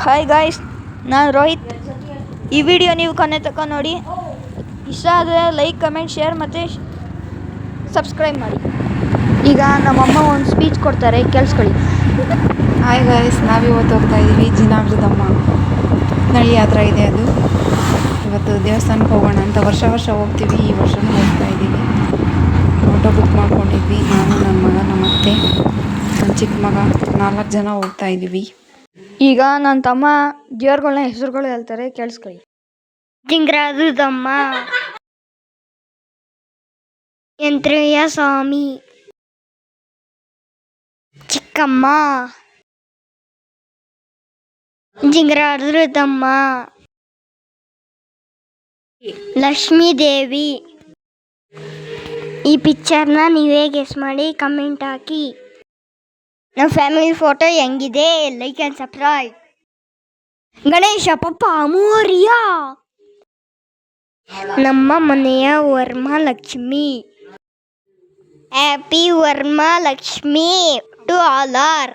Hi guys, ನಾನು ರೋಹಿತ್. ಈ video ನೀವು ಕೊನೆ ತನಕ ನೋಡಿ. ಇಷ್ಟ ಆದರೆ ಲೈಕ್, ಕಮೆಂಟ್, ಶೇರ್ ಮತ್ತು ಸಬ್ಸ್ಕ್ರೈಬ್ ಮಾಡಿ. ಈಗ ನಮ್ಮಮ್ಮ ಒಂದು ಸ್ಪೀಚ್ ಕೊಡ್ತಾರೆ, ಕೇಳಿಸ್ಕೊಳ್ಳಿ. ಹಾಯ್ ಗಾಯ್ಸ್, ನಾವಿವತ್ತು ಹೋಗ್ತಾ ಇದ್ದೀವಿ ಜಿನಾಬ್ರದಮ್ಮ ನಳ್ಳಿ ಯಾತ್ರೆ ಇದೆ. ಅದು ಇವತ್ತು ದೇವಸ್ಥಾನಕ್ಕೆ ಹೋಗೋಣ ಅಂತ ವರ್ಷ ಹೋಗ್ತೀವಿ. ಈ ವರ್ಷವೂ ಹೋಗ್ತಾ ಇದ್ದೀವಿ. ಆಟೋ ಬುಕ್ ಮಾಡ್ಕೊಂಡಿದ್ವಿ. ನಾನು, ನನ್ನ ಮಗ, ನಮ್ಮ ಅತ್ತೆ, ನನ್ನ ಚಿಕ್ಕ ಮಗ 4 ಜನ ಹೋಗ್ತಾ ಇದ್ದೀವಿ. ಈಗ ನನ್ನ ತಮ್ಮ ದೇವ್ರುಗಳನ್ನ ಹೆಸರುಗಳು ಹೇಳ್ತಾರೆ, ಕೇಳಿಸ್ಕೊಳ್ಳಿ. ಜಿಂಗ್ರಾದಮ್ಮ, ಯಂತ್ರಯ್ಯ ಸ್ವಾಮಿ, ಚಿಕ್ಕಮ್ಮ, ಜಿಂಗ್ರಾದಮ್ಮ, ಲಕ್ಷ್ಮೀ ದೇವಿ. ಈ ಪಿಕ್ಚರ್ನ ನೀವೇ ಗೆಸ್ ಮಾಡಿ ಕಮೆಂಟ್ ಹಾಕಿ. ನಮ್ಮ ಫ್ಯಾಮಿಲಿ ಫೋಟೋ ಹೆಂಗಿದೆ, ಲೈಕ್ ಆ್ಯಂಡ್ ಸಬ್ಸ್ಕ್ರೈಬ್. ಗಣೇಶ ಪಪ್ಪ ಮೋರಿಯ. ನಮ್ಮ ಮನೆಯ Varamahalakshmi. Happy Varamahalakshmi to all R.